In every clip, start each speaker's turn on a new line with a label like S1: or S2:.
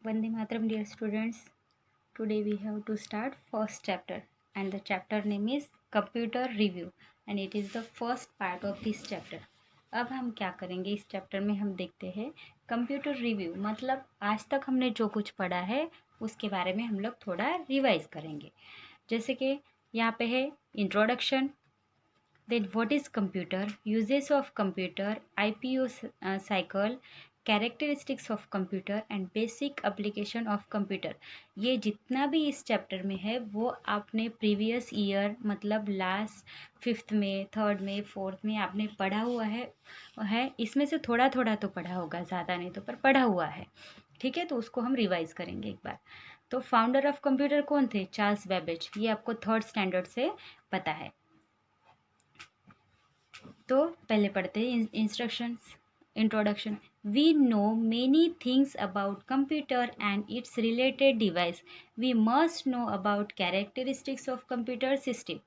S1: Vande Mataram, dear students. Today we have to start first chapter, and the chapter name is Computer Review, and it is the first part of this chapter. अब हम क्या करेंगे इस chapter में, हम देखते हैं computer review मतलब आज तक हमने जो कुछ पढ़ा है उसके बारे में हम लोग थोड़ा रिवाइज करेंगे। जैसे कि यहाँ पे है introduction, then what is computer, uses of computer, IPO cycle, characteristics of computer and basic application of computer. ये जितना भी इस चैप्टर में है वो आपने प्रीवियस ईयर मतलब लास्ट फिफ्थ में, थर्ड में, फोर्थ में आपने पढ़ा हुआ है। इसमें से थोड़ा थोड़ा तो पढ़ा होगा, ज़्यादा नहीं तो, पर पढ़ा हुआ है। ठीक है, तो उसको हम रिवाइज करेंगे एक बार। तो फाउंडर ऑफ कंप्यूटर कौन थे? Charles Babbage. ये आपको थर्ड स्टैंडर्ड से पता है। तो पहले पढ़ते हैं instructions. Introduction. We know many things about computer and its related device. We must know about characteristics of computer system.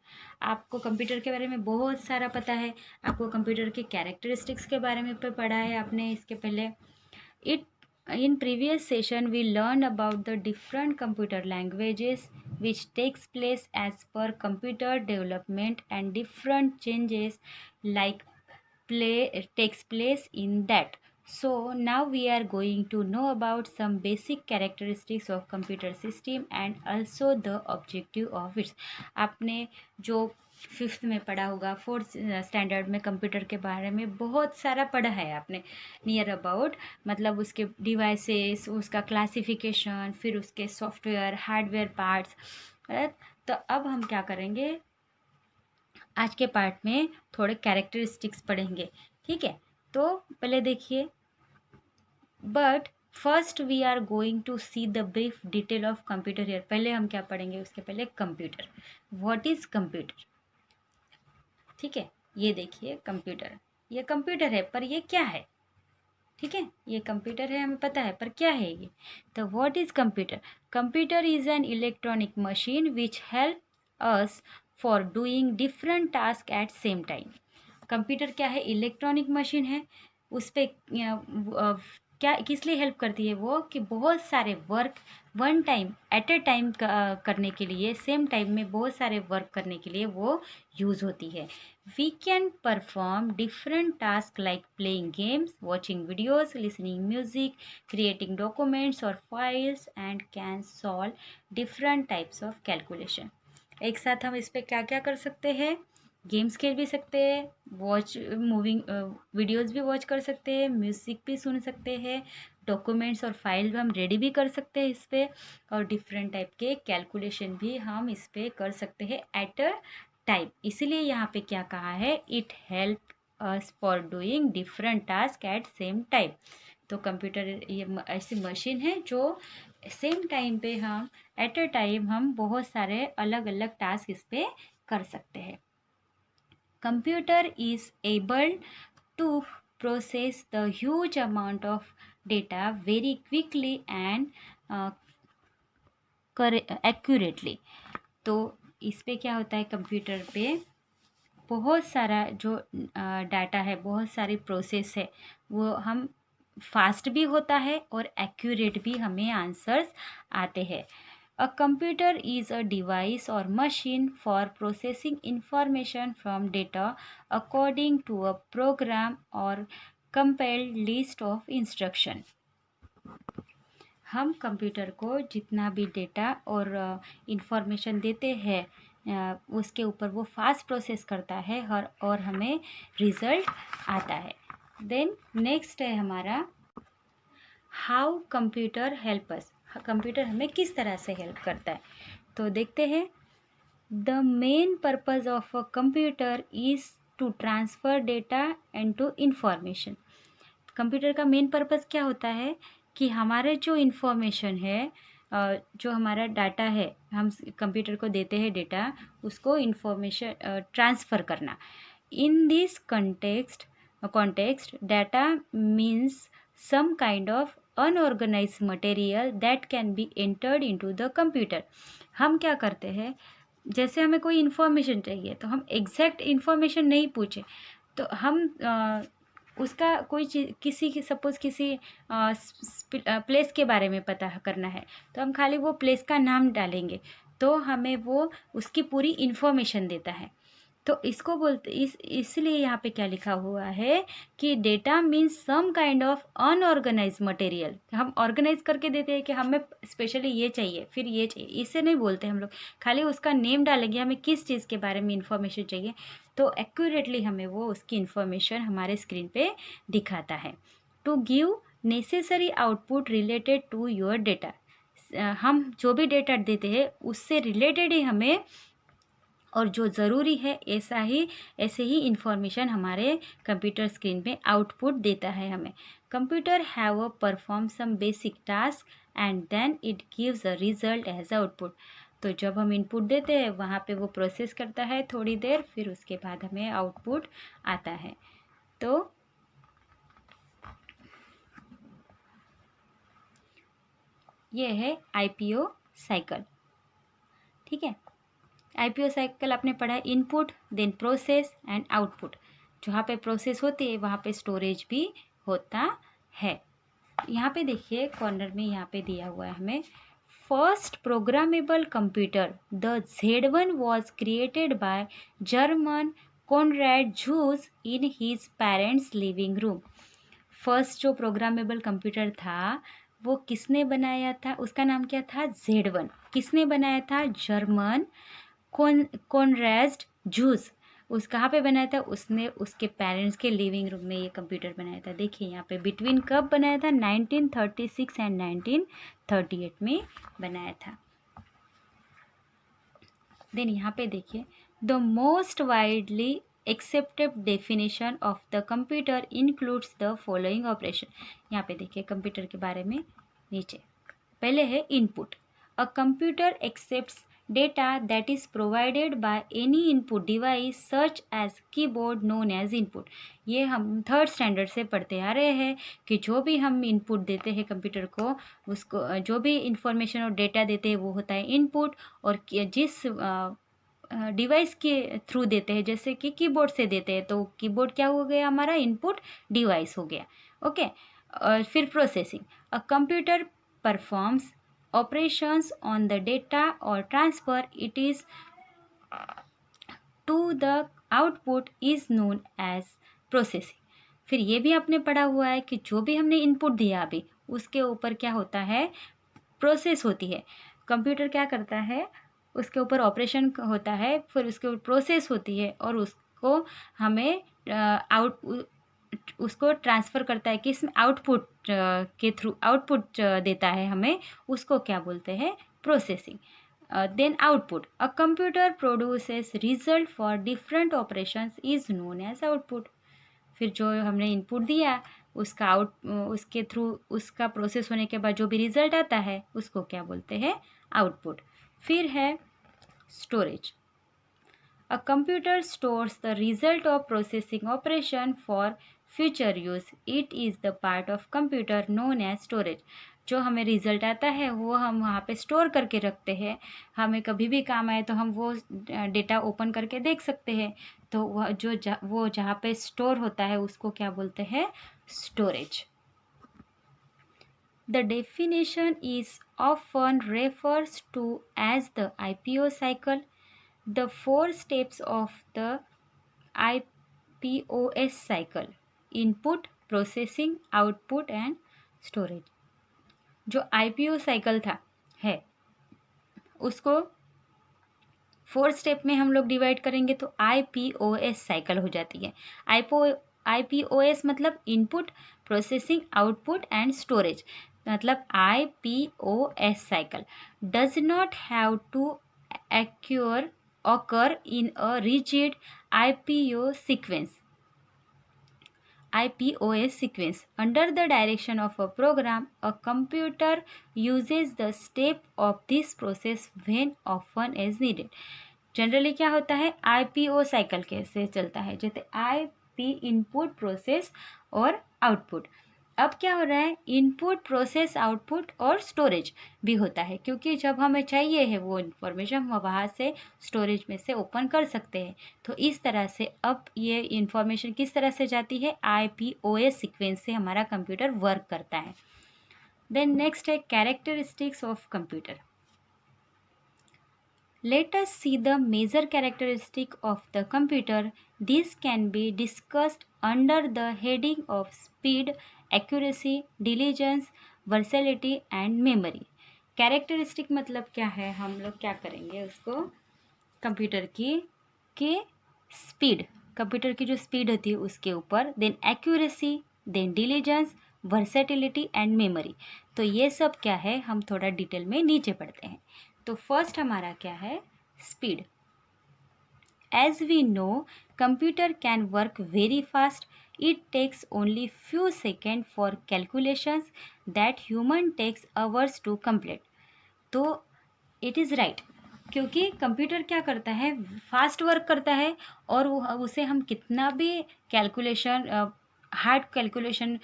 S1: आपको कंप्यूटर के बारे में बहुत सारा पता है। आपको कंप्यूटर के कैरेक्टरिस्टिक्स के बारे में पढ़ा है आपने इसके पहले। It in previous session we learned about the different computer languages which takes place as per computer development and different changes like play takes place in that. So now we are going to know about some basic characteristics of computer system and also the objective of it. आपने जो fifth में पढ़ा होगा, fourth standard में computer के बारे में बहुत सारा पढ़ा है आपने। नियर अबाउट मतलब उसके डिवाइसेस, उसका क्लासिफिकेशन, फिर उसके सॉफ्टवेयर हार्डवेयर पार्ट्स। तो अब हम क्या करेंगे, आज के पार्ट में थोड़े कैरेक्टरिस्टिक्स पढ़ेंगे। ठीक है, तो पहले देखिए, but first we are going to see the brief detail of computer here. पहले हम क्या पढ़ेंगे, उसके पहले कंप्यूटर। What is computer? ठीक है, ये देखिए कंप्यूटर, ये कंप्यूटर है पर ये क्या है? ठीक है, ये कंप्यूटर है हमें पता है, पर क्या है ये? तो what is computer? Computer is an electronic machine which help us for doing different task at same time. Computer क्या है? इलेक्ट्रॉनिक मशीन है। उस पर क्या किस लिए हेल्प करती है वो, कि बहुत सारे work one time at a time करने के लिए, सेम टाइम में बहुत सारे वर्क करने के लिए वो यूज़ होती है। We can perform different task like playing games, watching videos, listening music, creating documents और files and can solve different types of calculation. एक साथ हम इस पर क्या क्या कर सकते हैं? गेम्स खेल भी सकते हैं, वॉच मूविंग वीडियोज़ भी वॉच कर सकते हैं, म्यूज़िक भी सुन सकते हैं, डॉक्यूमेंट्स और फाइल भी हम रेडी भी कर सकते हैं इस पर, और डिफरेंट टाइप के कैलकुलेशन भी हम इस पर कर सकते हैं एट अ टाइम। इसीलिए यहाँ पे क्या कहा है, it help us for doing different task at same time. तो कंप्यूटर ये ऐसी मशीन है जो सेम टाइम पे हम एट अ टाइम हम बहुत सारे अलग अलग टास्क इस पर कर सकते हैं। Computer is able to process the huge amount of data very quickly and accurately। तो इस पे क्या होता है, कंप्यूटर पे बहुत सारा जो डाटा है, बहुत सारी प्रोसेस है, वो हम फास्ट भी होता है और एक्यूरेट भी हमें आंसर्स आते हैं। A computer is a device or machine for processing information from data according to a program or compiled list of instruction। हम कंप्यूटर को जितना भी डेटा और इंफॉर्मेशन देते हैं उसके ऊपर वो फास्ट प्रोसेस करता है और हमें रिज़ल्ट आता है। देन नेक्स्ट है हमारा how computer help us. Computer हमें किस तरह से हेल्प करता है, तो देखते हैं। The main purpose of a computer is to transfer data and to information. Computer का मेन पर्पज़ क्या होता है, कि हमारे जो इन्फॉर्मेशन है, जो हमारा डाटा है, हम कंप्यूटर को देते हैं डेटा, उसको इन्फॉर्मेशन ट्रांसफ़र करना। In this context data means some kind of unorganized material that can be entered into the computer। हम क्या करते हैं, जैसे हमें कोई इन्फॉर्मेशन चाहिए तो हम एग्जैक्ट इन्फॉर्मेशन नहीं पूछे, तो हम उसका कोई चीज़ किसी की सपोज़ किसी प्लेस के बारे में पता करना है, तो हम खाली वो प्लेस का नाम डालेंगे तो हमें वो उसकी पूरी इन्फॉर्मेशन देता है। तो इसको बोलते इसलिए यहाँ पे क्या लिखा हुआ है कि data means some kind of unorganized material. हम ऑर्गेनाइज करके देते हैं कि हमें स्पेशली ये चाहिए फिर ये चाहिए, इससे नहीं बोलते हम लोग, खाली उसका नेम डालेंगे हमें किस चीज़ के बारे में इंफॉर्मेशन चाहिए तो एक्यूरेटली हमें वो उसकी इंफॉर्मेशन हमारे स्क्रीन पे दिखाता है। To give necessary output related to your data, हम जो भी डेटा देते हैं उससे रिलेटेड ही हमें और जो ज़रूरी है ऐसे ही इंफॉर्मेशन हमारे कंप्यूटर स्क्रीन पे आउटपुट देता है हमें। Computer have perform some basic task and then it gives a result as output. तो जब हम इनपुट देते हैं वहाँ पे वो प्रोसेस करता है थोड़ी देर, फिर उसके बाद हमें आउटपुट आता है। तो ये है आईपीओ साइकिल। ठीक है, आईपीओ साइकिल आपने पढ़ा है, input then process and output. जहाँ पे प्रोसेस होती है वहाँ पे स्टोरेज भी होता है। यहाँ पे देखिए कॉर्नर में यहाँ पे दिया हुआ है हमें, first programmable computer the Z1 was created by German Konrad Zuse in his parents living room. First जो प्रोग्रामेबल कंप्यूटर था वो किसने बनाया था, उसका नाम क्या था, Z1। किसने बनाया था, जर्मन कॉनरैड जूस। उस कहाँ पे बनाया था, उसने उसके पेरेंट्स के लिविंग रूम में ये कंप्यूटर बनाया था। देखिए यहाँ पे बिटवीन कब बनाया था, 1936 एंड 1938 में बनाया था। देन यहाँ पे देखिए, the most widely accepted definition of the computer includes the following operation. यहाँ पे देखिए कंप्यूटर के बारे में नीचे पहले है input. A computer accepts data that is provided by any input device such as keyboard known as input। ये हम थर्ड स्टैंडर्ड से पढ़ते आ रहे हैं कि जो भी हम इनपुट देते हैं कंप्यूटर को, उसको जो भी इंफॉर्मेशन और डेटा देते हैं वो होता है इनपुट। और जिस डिवाइस के थ्रू देते हैं, जैसे कि कीबोर्ड से देते हैं तो कीबोर्ड क्या हो गया, हमारा इनपुट डिवाइस हो गया। ओके, और फिर processing. A computer performs operations on the data or transfer it is to the output is known as processing। फिर ये भी आपने पढ़ा हुआ है कि जो भी हमने इनपुट दिया अभी उसके ऊपर क्या होता है, प्रोसेस होती है। कंप्यूटर क्या करता है, उसके ऊपर ऑपरेशन होता है, फिर उसके ऊपर प्रोसेस होती है और उसको हमें उसको ट्रांसफ़र करता है, किस आउटपुट के थ्रू आउटपुट देता है हमें, उसको क्या बोलते हैं, processing. Then output, a computer produces result for different operations is known as output. फिर जो हमने इनपुट दिया उसका उसके थ्रू उसका प्रोसेस होने के बाद जो भी रिजल्ट आता है उसको क्या बोलते हैं, आउटपुट। फिर है storage. A computer stores the result of processing operation for future use. It is the part of computer known as storage। जो हमें रिजल्ट आता है वो हम वहाँ पे स्टोर करके रखते हैं, हमें कभी भी काम आए तो हम वो डेटा ओपन करके देख सकते हैं। तो वो जहाँ पे स्टोर होता है उसको क्या बोलते हैं, storage. The definition is often refers to as the IPO cycle। The 4 steps of the IPOS cycle: input, processing, output and storage। जो IPO साइकिल था है उसको 4 स्टेप में हम लोग डिवाइड करेंगे तो IPOS साइकिल हो जाती है। IPOS मतलब input, processing, output and storage. मतलब IPOS cycle does not have to occur in a rigid IPOS sequence under the direction of a program. A computer uses the step of this process when often as needed। Generally क्या होता है, IPO cycle कैसे चलता है, जैसे IP input, process और output. अब क्या हो रहा है, इनपुट, प्रोसेस, आउटपुट और स्टोरेज भी होता है, क्योंकि जब हमें चाहिए है वो इन्फॉर्मेशन हम वहाँ से स्टोरेज में से ओपन कर सकते हैं। तो इस तरह से अब ये इन्फॉर्मेशन किस तरह से जाती है, IPOS सीक्वेंस से हमारा कंप्यूटर वर्क करता है। देन नेक्स्ट है characteristics of computer. Let us see the major characteristic of the computer. This can be discussed under the heading of speed, accuracy, diligence, versatility and memory. Characteristic मतलब क्या है, हम लोग क्या करेंगे उसको, कंप्यूटर की के स्पीड, कंप्यूटर की जो स्पीड होती है उसके ऊपर, then accuracy, then diligence, versatility and memory. तो ये सब क्या है, हम थोड़ा डिटेल में नीचे पढ़ते हैं। तो फर्स्ट हमारा क्या है, speed. As we know, computer can work very fast. It takes only few seconds for calculations that human takes hours to complete. तो इट इज़ राइट, क्योंकि कंप्यूटर क्या करता है, फास्ट वर्क करता है, और उसे हम कितना भी कैलकुलेशन, हार्ड कैलकुलेशन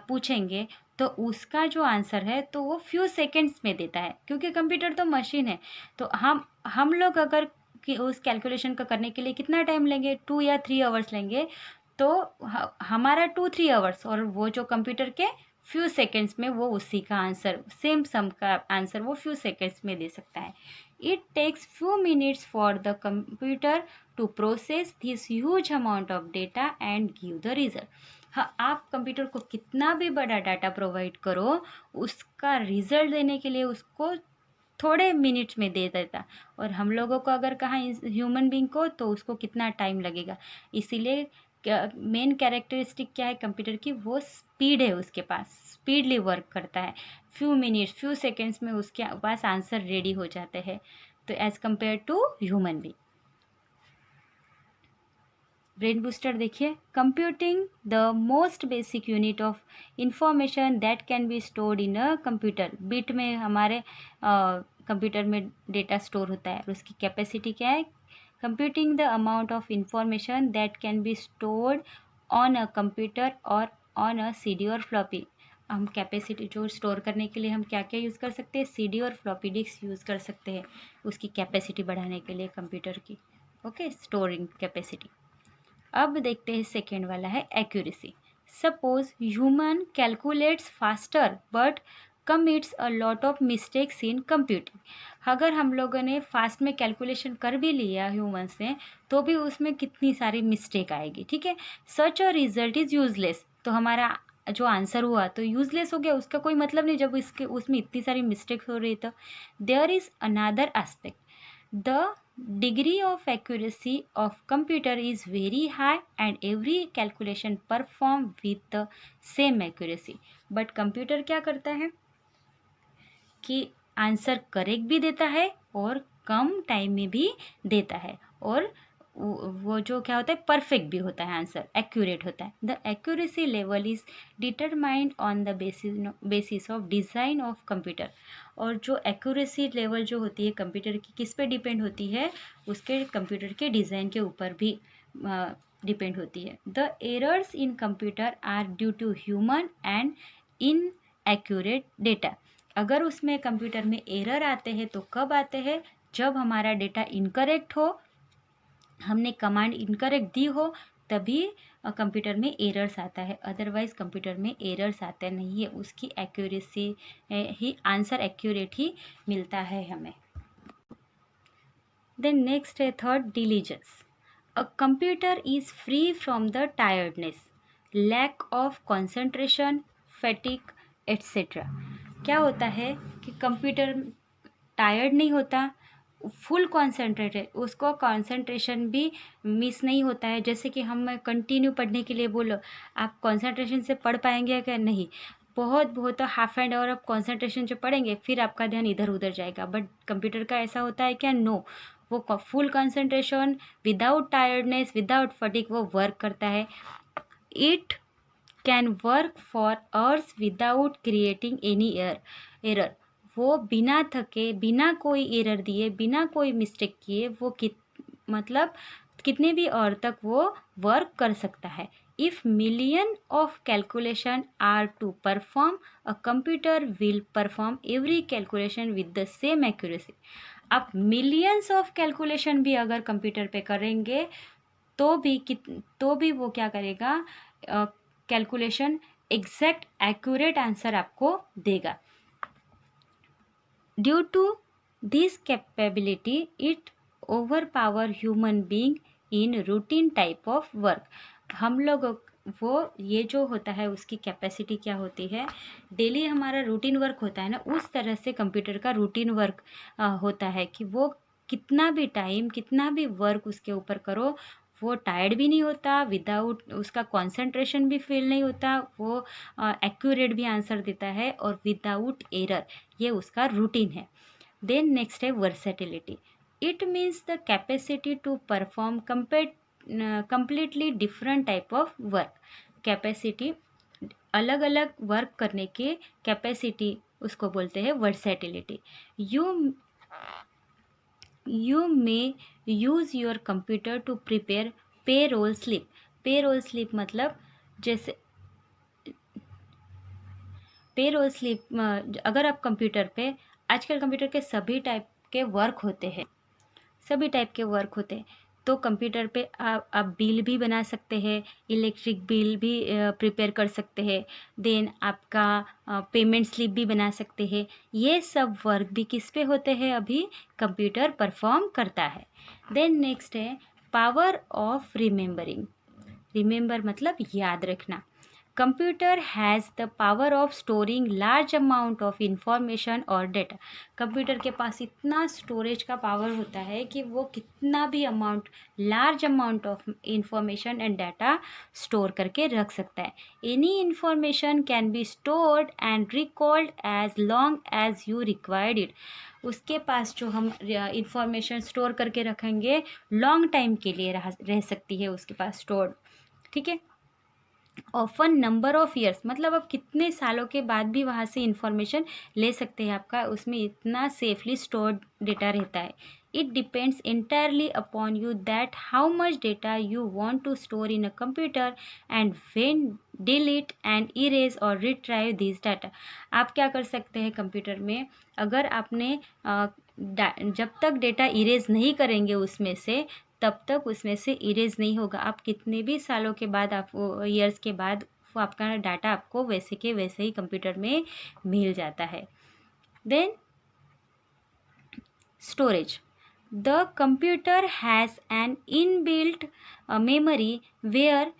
S1: पूछेंगे तो उसका जो आंसर है तो वो फ्यू सेकंड्स में देता है, क्योंकि कंप्यूटर तो मशीन है। तो हम लोग अगर कि उस कैलकुलेशन का करने के लिए कितना टाइम लेंगे, 2 या 3 आवर्स लेंगे, तो हमारा 2-3 आवर्स, और वो जो कंप्यूटर के फ्यू सेकंड्स में वो उसी का आंसर, सेम सम का आंसर वो फ्यू सेकंड्स में दे सकता है। It takes few minutes for the computer to process this huge amount of data and give the result. हाँ, आप कंप्यूटर को कितना भी बड़ा डाटा प्रोवाइड करो, उसका रिजल्ट देने के लिए उसको थोड़े मिनट्स में दे देता, और हम लोगों को अगर कहा ह्यूमन बींग को, तो उसको कितना टाइम लगेगा। इसीलिए मेन कैरेक्टरिस्टिक क्या है कंप्यूटर की, वो स्पीड है, उसके पास स्पीडली वर्क करता है, फ्यू मिनट्स फ्यू सेकेंड्स में उसके पास आंसर रेडी हो जाते हैं, तो as compare to human being. Brain booster देखिए, computing the most basic unit of information that can be stored in a computer. Bit में हमारे कंप्यूटर में डेटा स्टोर होता है, और उसकी कैपेसिटी क्या है, computing the amount of information that can be stored on a computer और ऑन अ CD और फ्लॉपी। हम कैपेसिटी जो स्टोर करने के लिए हम क्या क्या यूज़ कर सकते हैं, CD और फ्लॉपी डिस्क यूज़ कर सकते हैं उसकी कैपेसिटी बढ़ाने के लिए कंप्यूटर की। Okay, storing capacity. अब देखते हैं सेकेंड वाला है accuracy. Suppose human calculates faster but commits a lot of mistakes in computing. अगर हम लोगों ने फास्ट में कैलकुलेशन कर भी लिया ह्यूमन्स ने, तो भी उसमें कितनी सारी मिस्टेक आएगी, ठीक है। सच अ रिजल्ट इज़ यूजलेस, तो हमारा जो आंसर हुआ तो यूजलेस हो गया, उसका कोई मतलब नहीं जब उसमें इतनी सारी मिस्टेक्स हो रही। तो there is another aspect, the degree of accuracy of computer is very high and every calculation performed with the same accuracy. but computer क्या करता है कि आंसर करेक्ट भी देता है और कम टाइम में भी देता है, और वो जो क्या होता है, परफेक्ट भी होता है, आंसर एक्यूरेट होता है। The accuracy level is determined on the basis of design of computer. और जो एक्यूरेसी लेवल जो होती है कंप्यूटर की, किस पे डिपेंड होती है, उसके कंप्यूटर के डिज़ाइन के ऊपर भी डिपेंड होती है। The errors in computer are due to human and inaccurate data. अगर उसमें कंप्यूटर में एरर आते हैं तो कब आते हैं, जब हमारा डेटा इनकरेक्ट हो, हमने कमांड इनकरेक्ट दी हो, तभी कंप्यूटर में एरर्स आता है, अदरवाइज कंप्यूटर में एरर्स आते नहीं है, उसकी एक्यूरेसी ही, आंसर एक्यूरेट ही मिलता है हमें। देन नेक्स्ट है third, diligence. A computer is free from the tiredness, lack of concentration, fatigue etcetera. क्या होता है कि कंप्यूटर टायर्ड नहीं होता, फुल कॉन्सेंट्रेट है, उसको कंसंट्रेशन भी मिस नहीं होता है। जैसे कि हम कंटिन्यू पढ़ने के लिए बोलो, आप कंसंट्रेशन से पढ़ पाएंगे क्या, नहीं, बहुत बहुत हाफ एन आवर आप कंसंट्रेशन से पढ़ेंगे, फिर आपका ध्यान इधर उधर जाएगा। बट कंप्यूटर का ऐसा होता है क्या, नो, वो full concentration, without tiredness, without fatigue वो वर्क करता है। It can work for hours without creating any error. वो बिना थके, बिना कोई एरर दिए, बिना कोई मिस्टेक किए वो मतलब कितने भी और तक वो वर्क कर सकता है। If million of calculation are to perform, a computer will perform every calculation with the same accuracy. आप मिलियंस ऑफ कैलकुलेशन भी अगर कंप्यूटर पे करेंगे तो भी वो क्या करेगा, कैलकुलेशन एग्जैक्ट एक्यूरेट आंसर आपको देगा. Due to this capability it overpower human being in routine type of work. हम लोग वो ये जो होता है उसकी कैपेसिटी क्या होती है, डेली हमारा रूटीन वर्क होता है ना, उस तरह से कंप्यूटर का रूटीन वर्क होता है कि वो कितना भी टाइम कितना भी वर्क उसके ऊपर करो, वो टायर्ड भी नहीं होता, विदाउट उसका कंसंट्रेशन भी फेल नहीं होता, वो एक्यूरेट भी आंसर देता है और विदाउट एरर. ये उसका रूटीन है. देन नेक्स्ट है versatility. It means the capacity to perform completely different type of work. Capacity, अलग अलग वर्क करने के कैपेसिटी, उसको बोलते हैं versatility. You may use your computer to prepare payroll slip. Payroll slip मतलब जैसे पेरोल स्लिप, अगर आप कंप्यूटर पे, आजकल कंप्यूटर के सभी टाइप के वर्क होते हैं, तो कंप्यूटर पे आप बिल भी बना सकते हैं, इलेक्ट्रिक बिल भी प्रिपेयर कर सकते हैं, देन आपका पेमेंट स्लिप भी बना सकते हैं. ये सब वर्क भी किस पे होते हैं, अभी कंप्यूटर परफॉर्म करता है. देन नेक्स्ट है पावर ऑफ रिमेंबरिंग. रिमेंबर मतलब याद रखना. Computer has the power of storing large amount of information और डेटा. कंप्यूटर के पास इतना स्टोरेज का पावर होता है कि वो कितना भी large amount of information and data store करके रख सकता है. Any information can be stored and recalled as long as you required it. उसके पास जो हम इंफॉर्मेशन स्टोर करके रखेंगे, लॉन्ग टाइम के लिए रह सकती है उसके पास स्टोर्ड. ठीक है. ऑफन नंबर ऑफ ईयर्स मतलब अब कितने सालों के बाद भी वहाँ से इंफॉर्मेशन ले सकते हैं, आपका उसमें इतना सेफली स्टोर्ड डेटा रहता है. It depends entirely upon you that how much data you want to store in a computer and when delete and erase और रिट्राइव दिस डाटा. आप क्या कर सकते हैं कंप्यूटर में, अगर आपने जब तक डेटा इरेज नहीं करेंगे उसमें से, तब तक उसमें से इरेज नहीं होगा. आप कितने भी सालों के बाद, आप ईयर्स के बाद, वो आपका डाटा आपको वैसे के वैसे ही कंप्यूटर में मिल जाता है. Then storage. The computer has an inbuilt memory where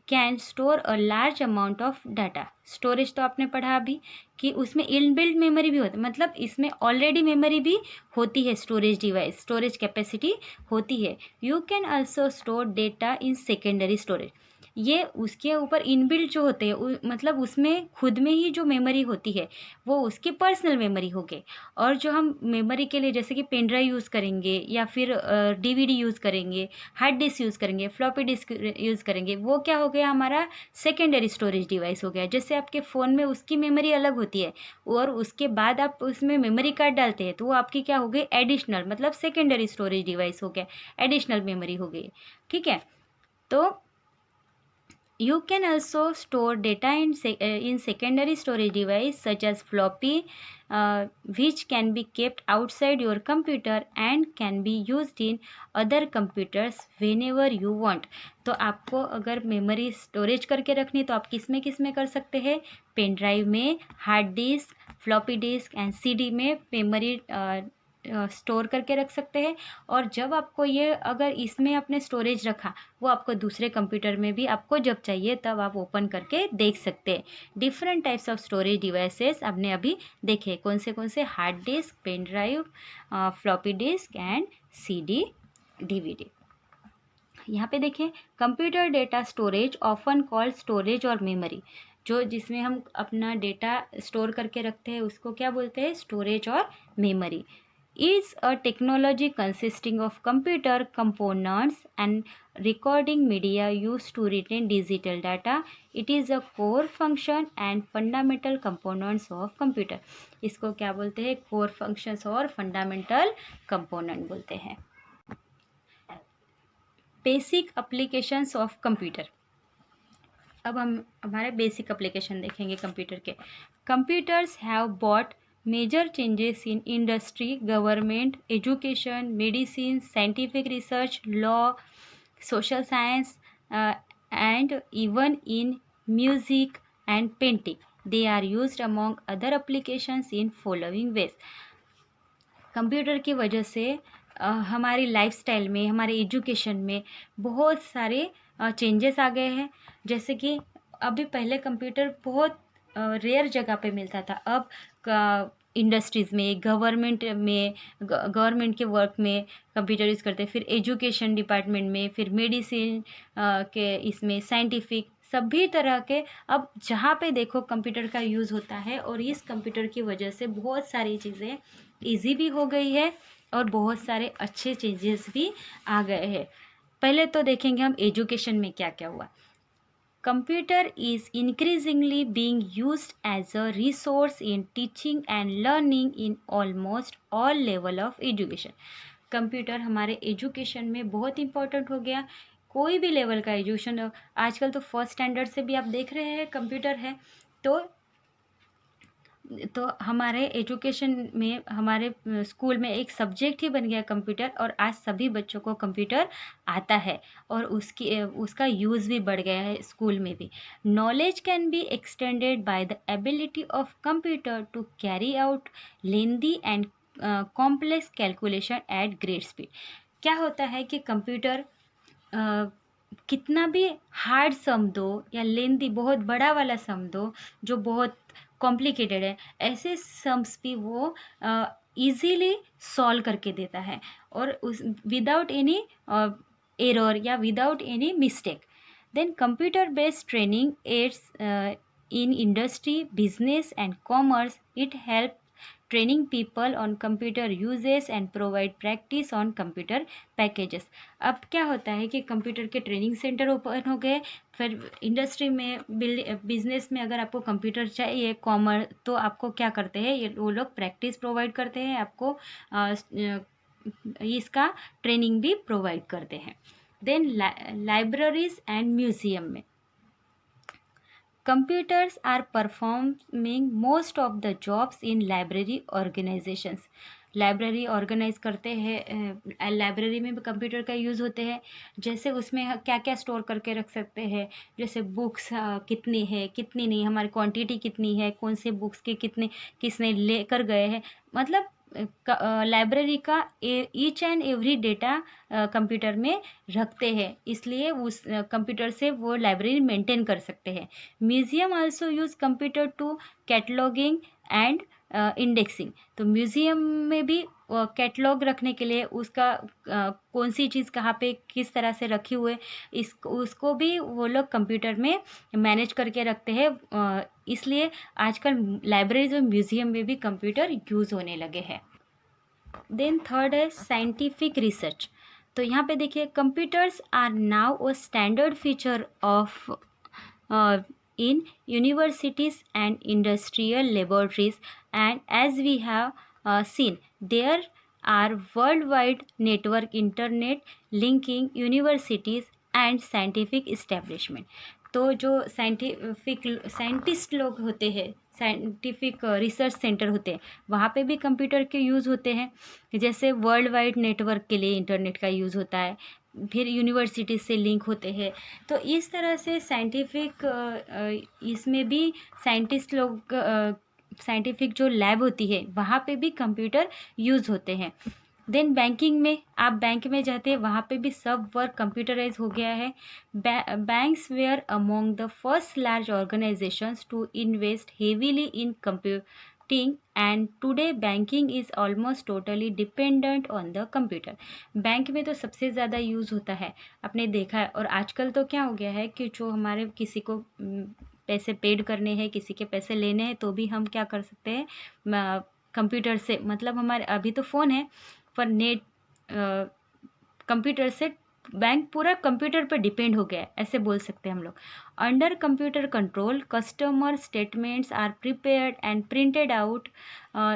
S1: can store a large amount of data. Storage तो आपने पढ़ा अभी कि उसमें इनबिल्ट मेमोरी भी होती है, मतलब इसमें ऑलरेडी मेमोरी भी होती है. स्टोरेज डिवाइस, स्टोरेज कैपेसिटी होती है. You can also store data in secondary storage. ये उसके ऊपर इनबिल्ट जो होते हैं, मतलब उसमें खुद में ही जो मेमोरी होती है वो उसकी पर्सनल मेमोरी हो गई. और जो हम मेमोरी के लिए जैसे कि पेन ड्राइव यूज़ करेंगे या फिर डीवीडी यूज़ करेंगे, हार्ड डिस्क यूज़ करेंगे, फ्लॉपी डिस्क यूज़ करेंगे, वो क्या हो गया, हमारा सेकेंडरी स्टोरेज डिवाइस हो गया. जैसे आपके फ़ोन में उसकी मेमोरी अलग होती है और उसके बाद आप उसमें मेमोरी कार्ड डालते हैं, तो वो आपकी क्या हो गई, एडिशनल, मतलब सेकेंडरी स्टोरेज डिवाइस हो गया, एडिशनल मेमोरी हो गई. ठीक है. तो you can also store data in secondary storage device such as floppy, which can be kept outside your computer and can be used in other computers whenever you want. तो आपको अगर memory storage करके रखनी तो आप किस में कर सकते हैं, पेन ड्राइव में, hard disk, floppy disk and CD में मेमोरी स्टोर करके रख सकते हैं. और जब आपको ये, अगर इसमें आपने स्टोरेज रखा, वो आपको दूसरे कंप्यूटर में भी आपको जब चाहिए तब आप ओपन करके देख सकते हैं. Different types of storage devices आपने अभी देखे, कौन से hard disk, pen drive, floppy disk and CD, DVD. यहाँ पे देखें, computer data storage often called storage और मेमोरी. जो जिसमें हम अपना डेटा स्टोर करके रखते हैं उसको क्या बोलते हैं, स्टोरेज और memory. Is a technology consisting of computer components and recording media used to retain digital data. It is a core function and fundamental components of computer. इसको क्या बोलते हैं, core functions और fundamental component बोलते हैं. Basic applications of computer. अब हम हमारे बेसिक एप्लीकेशन देखेंगे कंप्यूटर के। Computers have bought major changes in industry, government, education, medicine, scientific research, law, social science, and even in music and painting. They are used among other applications in following ways. Computer की वजह से हमारी lifestyle में, हमारे education में बहुत सारे changes आ गए हैं। जैसे कि अभी पहले कंप्यूटर बहुत रेयर जगह पे मिलता था, अब इंडस्ट्रीज़ में, गवर्नमेंट के वर्क में कंप्यूटर यूज़ करते हैं, फिर एजुकेशन डिपार्टमेंट में, फिर मेडिसिन के इसमें, साइंटिफिक, सभी तरह के अब जहाँ पे देखो कंप्यूटर का यूज़ होता है। और इस कंप्यूटर की वजह से बहुत सारी चीज़ें ईजी भी हो गई है और बहुत सारे अच्छे चेंजेस भी आ गए हैं। पहले तो देखेंगे हम एजुकेशन में क्या क्या हुआ। Computer is increasingly being used as a resource in teaching and learning in almost all level of education. Computer हमारे एजुकेशन में बहुत इंपॉर्टेंट हो गया। कोई भी लेवल का एजुकेशन, आजकल तो फर्स्ट स्टैंडर्ड से भी आप देख रहे हैं कंप्यूटर है। तो हमारे एजुकेशन में, हमारे स्कूल में एक सब्जेक्ट ही बन गया कंप्यूटर, और आज सभी बच्चों को कंप्यूटर आता है और उसका यूज़ भी बढ़ गया है स्कूल में भी। Knowledge can be extended by the ability of computer to carry out lengthy and complex calculation at great speed. क्या होता है कि कंप्यूटर कितना भी हार्ड सम दो या लेंदी, बहुत बड़ा वाला सम दो जो बहुत कॉम्प्लिकेटेड है, ऐसे सम्स भी वो इजीली सॉल्व करके देता है, और उस विदाउट एनी एरर या without any mistake. Then computer based training aids in industry, business and commerce. It helps training people on computer uses and provide practice on computer packages. अब क्या होता है कि कंप्यूटर के ट्रेनिंग सेंटर ओपन हो गए, फिर इंडस्ट्री में, बिजनेस में अगर आपको कंप्यूटर चाहिए, कॉमर्स, तो आपको क्या करते हैं, ये वो लोग प्रैक्टिस प्रोवाइड करते हैं, आपको इसका ट्रेनिंग भी प्रोवाइड करते हैं। देन लाइब्रेरीज एंड म्यूजियम में computers are performing most of the jobs in library organizations. Library organize करते हैं, लाइब्रेरी में भी कंप्यूटर का यूज़ होते हैं। जैसे उसमें क्या क्या स्टोर करके रख सकते हैं, जैसे बुक्स कितनी है, कितनी नहीं, हमारी क्वांटिटी कितनी है, कौन से बुक्स के कितने किसने लेकर गए हैं, मतलब लाइब्रेरी का each and every data computer में रखते हैं, इसलिए उस कंप्यूटर से वो लाइब्रेरी मेंटेन कर सकते हैं। Museum also use computer to cataloguing and indexing. तो म्यूजियम में भी कैटलॉग रखने के लिए उसका कौन सी चीज़ कहाँ पे किस तरह से रखी हुई है, उसको भी वो लोग कंप्यूटर में मैनेज करके रखते हैं। इसलिए आजकल लाइब्रेरीज और म्यूजियम में भी कंप्यूटर यूज़ होने लगे हैं। देन थर्ड है साइंटिफिक रिसर्च। तो यहाँ पे देखिए, computers are now a standard feature of in universities and industrial laboratories, and as we have seen, there are worldwide network internet linking universities and scientific establishment. तो जो scientist लोग होते हैं, साइंटिफिक रिसर्च सेंटर होते हैं, वहाँ पे भी कंप्यूटर के यूज़ होते हैं। जैसे वर्ल्ड वाइड नेटवर्क के लिए इंटरनेट का यूज़ होता है, फिर यूनिवर्सिटी से लिंक होते हैं। तो इस तरह से साइंटिफिक इसमें भी साइंटिस्ट लोग, साइंटिफिक जो लैब होती है वहाँ पे भी कंप्यूटर यूज़ होते हैं। देन बैंकिंग में, आप बैंक में जाते हैं, वहाँ पे भी सब वर्क कंप्यूटराइज हो गया है। Banks were among the first large organizations to invest heavily in computing, and today banking is almost totally dependent on the computer. Bank में तो सबसे ज़्यादा यूज़ होता है, आपने देखा है। और आजकल तो क्या हो गया है कि जो हमारे किसी को पैसे पेड करने हैं, किसी के पैसे लेने हैं, तो भी हम क्या कर सकते हैं, कंप्यूटर से, मतलब हमारे अभी तो फ़ोन है पर नेट कंप्यूटर से बैंक पूरा कंप्यूटर पर डिपेंड हो गया है, ऐसे बोल सकते हैं हम लोग। Under computer control, customer statements are prepared and printed out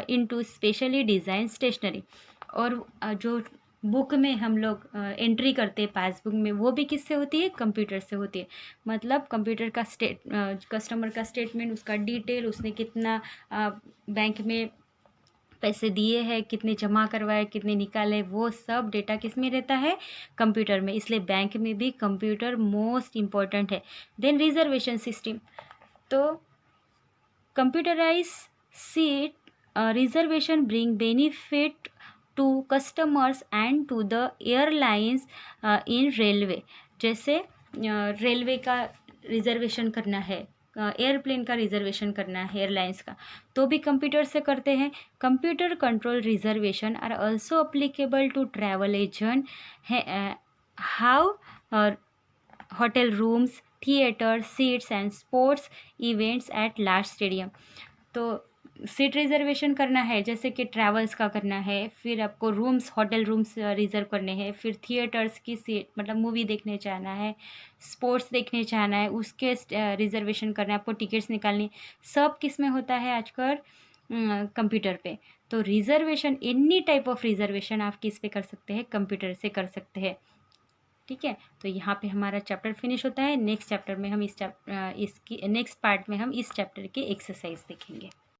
S1: into specially design stationery. और जो बुक में हम लोग एंट्री करते हैं पासबुक में, वो भी किससे होती है? कंप्यूटर से होती है। मतलब कंप्यूटर का कस्टमर का स्टेटमेंट, उसका डिटेल, उसने कितना बैंक में पैसे दिए हैं, कितने जमा करवाए, कितने निकाले, वो सब डेटा किस में रहता है? कंप्यूटर में। इसलिए बैंक में भी कंप्यूटर मोस्ट इम्पॉर्टेंट है। देन रिजर्वेशन सिस्टम, तो computerized seat reservation bring benefit to customers and to the airlines in railway। जैसे रेलवे का रिजर्वेशन करना है, एयरप्लेन का रिजर्वेशन करना है एयरलाइंस का, तो भी कंप्यूटर से करते हैं। Computer control reservation are also applicable to travel agent है। How hotel rooms, theatre seats and sports events at large stadium. तो सीट रिजर्वेशन करना है, जैसे कि ट्रैवल्स का करना है, फिर आपको रूम्स, होटल रूम्स रिजर्व करने हैं, फिर थिएटर्स की सीट मतलब मूवी देखने जाना है, स्पोर्ट्स देखने जाना है, उसके रिजर्वेशन करना है, आपको टिकट्स निकालनी, सब किस में होता है आजकल? कंप्यूटर पे। तो reservation, any type of reservation आप किस पे कर सकते हैं? कंप्यूटर से कर सकते हैं। ठीक है, तो यहाँ पे हमारा चैप्टर फिनिश होता है। नेक्स्ट चैप्टर में हम इसकी नेक्स्ट पार्ट में हम इस चैप्टर की एक्सरसाइज देखेंगे।